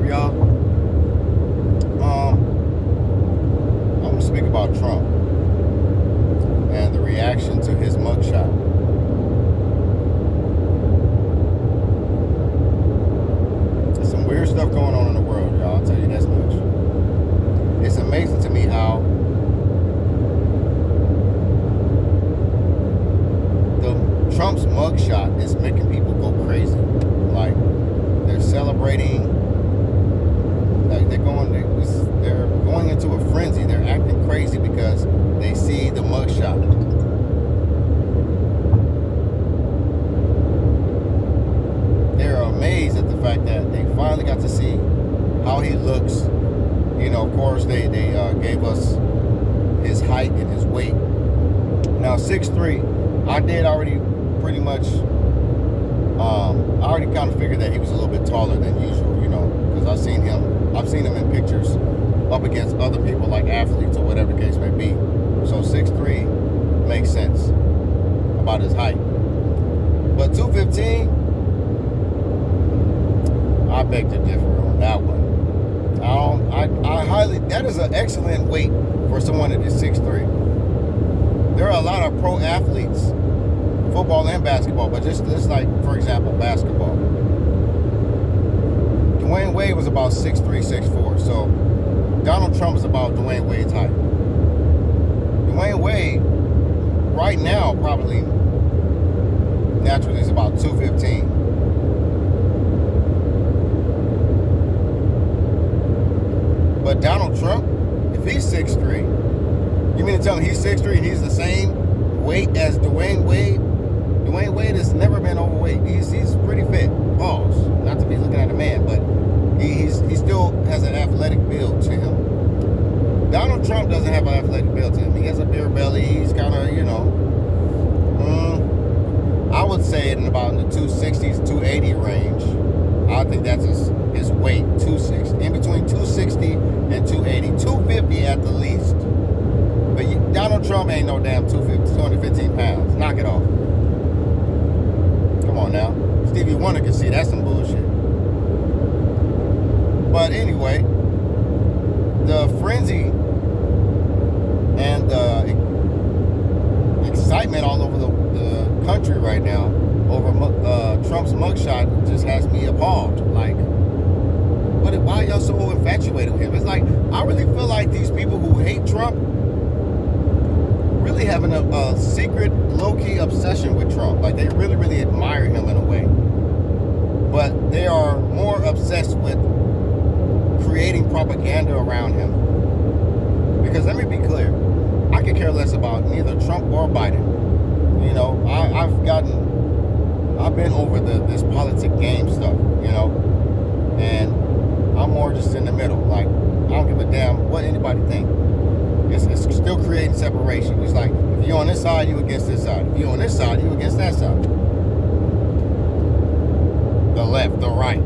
y'all. I want to speak about Trump and the reaction to his mugshot. There's some weird stuff going on in the world, y'all. I'll tell you that much. It's amazing to me how Trump's mugshot is making people go crazy. Like, they're celebrating, like they're going into a frenzy. They're acting crazy because they see the mugshot. They're amazed at the fact that they finally got to see how he looks. You know, of course, they gave us his height and his weight. Now, 6'3", I did already pretty much, I already kind of figured that he was a little bit taller than usual, you know, because I've seen him in pictures up against other people like athletes or whatever the case may be. So 6'3" makes sense about his height. But 215, I beg to differ on that one. That is an excellent weight for someone that is 6'3". There are a lot of pro athletes, football and basketball, but just like, for example, basketball. Dwayne Wade was about 6'3", 6'4", so Donald Trump is about Dwayne Wade's height. Dwayne Wade, right now, probably naturally is about 215. But Donald Trump, if he's 6'3", you mean to tell me he's 6'3" and he's the same weight as Dwayne Wade? Dwayne Wade has never been overweight. He's pretty fit. Pause. Not to be looking at a man, but he still has an athletic build to him. Donald Trump doesn't have an athletic build to him. He has a beer belly. He's kind of, you know, I would say in about the 260s, 280 range. I think that's his weight, 260. In between 260 and 280. 250 at the least. But Donald Trump ain't no damn 215 pounds. Knock it off. Come on now. Stevie Wonder can see that's some bullshit. But anyway, the frenzy and the excitement all over the country right now over Trump's mugshot just has me appalled. Like, why are y'all so infatuated with him? It's like, I really feel like these people who hate Trump really having a secret, low-key obsession with Trump. Like, they really, really admire him in a way. But they are more obsessed with creating propaganda around him. Because let me be clear, I could care less about neither Trump or Biden. You know, I've been over this politic game stuff, you know, and I'm more just in the middle. Like, I don't give a damn what anybody thinks. It's still creating separation. It's like, if you're on this side, you against this side. If you're on this side, you against that side. The left, the right.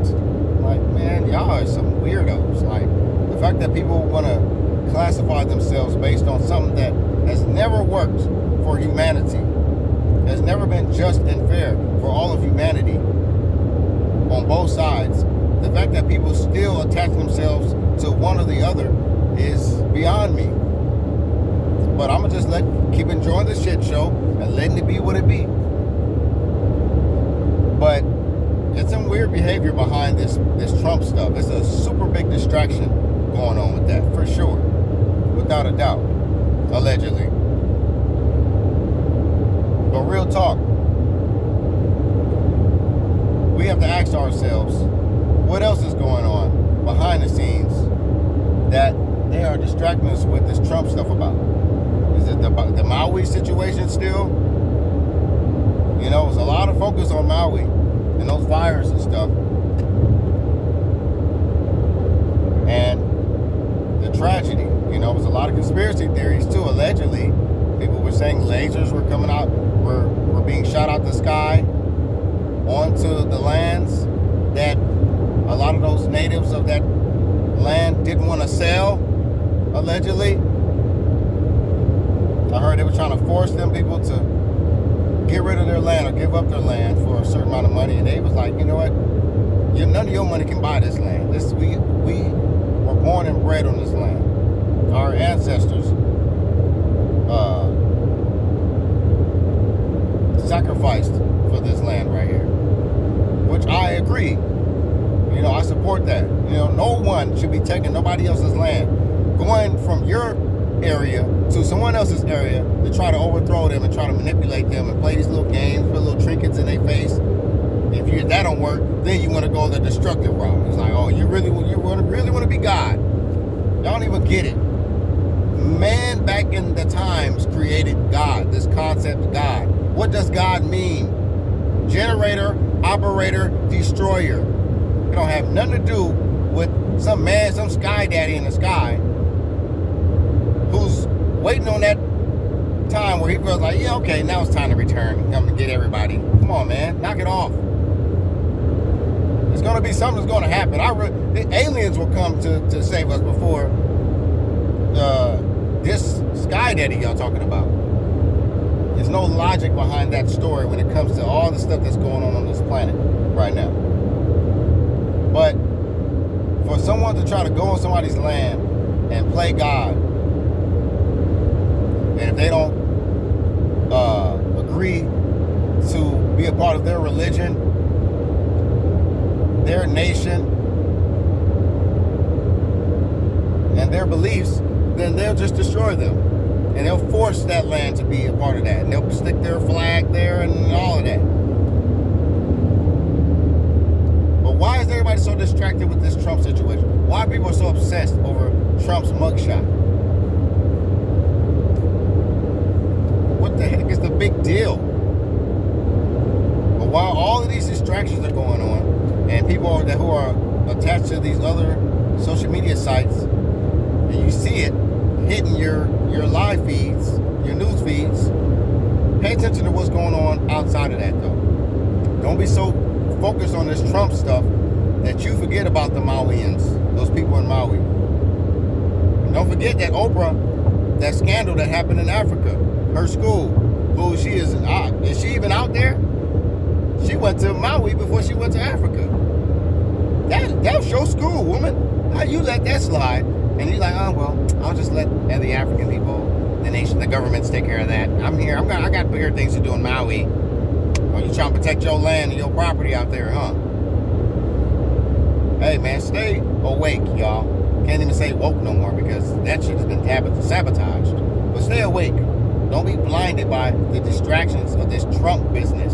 Like, man, y'all are some weirdos. Like, the fact that people want to classify themselves based on something that has never worked for humanity, has never been just and fair for all of humanity on both sides. The fact that people still attach themselves to one or the other is beyond me. But I'm gonna just keep enjoying the shit show and letting it be what it be. But it's some weird behavior behind this Trump stuff. It's a super big distraction going on with that, for sure. Without a doubt. Allegedly. But real talk, we have to ask ourselves, what else is going on behind the scenes that they are distracting us with this Trump stuff about? Is it the Maui situation still? You know, there's a lot of focus on Maui and those fires and stuff. And the tragedy, you know, there's a lot of conspiracy theories too. Allegedly, people were saying lasers were coming out, were being shot out the sky onto the lands that a lot of those natives of that land didn't want to sell, allegedly. I heard they were trying to force them people to get rid of their land or give up their land for a certain amount of money, and they was like, you know what, None of your money can buy this land. We were born and bred on this land. Our ancestors sacrificed for this land right here, which I agree. I support that. No one should be taking nobody else's land, going from your area to someone else's area to try to overthrow them and try to manipulate them and play these little games, put little trinkets in their face. If that don't work, then you want to go the destructive route. It's like, oh, you really want to be God. Y'all don't even get it. Man back in the times created God, this concept of God. What does God mean? Generator, operator, destroyer. It don't have nothing to do with some man, some sky daddy in the sky who's waiting on that time where he feels like, yeah, okay, now it's time to return. Come to get everybody. Come on, man, knock it off. It's going to be something that's going to happen. The aliens will come to save us before this sky daddy y'all talking about. There's no logic behind that story when it comes to all the stuff that's going on this planet right now. But for someone to try to go on somebody's land and play God, and if they don't agree to be a part of their religion, their nation, and their beliefs, then they'll just destroy them. And they'll force that land to be a part of that. And they'll stick their flag there and all of that. But why is everybody so distracted with this Trump situation? Why are people so obsessed over Trump's mugshot? What the heck is the big deal? But while all of these distractions are going on, and people who are attached to these other social media sites, and you see it hitting your live feeds, your news feeds, pay attention to what's going on outside of that, though. Don't be so focused on this Trump stuff that you forget about the Mauians, those people in Maui. And don't forget that Oprah, that scandal that happened in Africa, her school, who she is she even out there? She went to Maui before she went to Africa. That's your school, woman. How you let that slide? And you're like, oh, well, I'll just let the African people, the nation, the governments take care of that. I'm here. I got bigger things to do in Maui. Or you trying to protect your land and your property out there, huh? Hey, man, stay awake, y'all. Can't even say woke no more because that shit has been sabotaged. But stay awake. Don't be blinded by the distractions of this Trump business.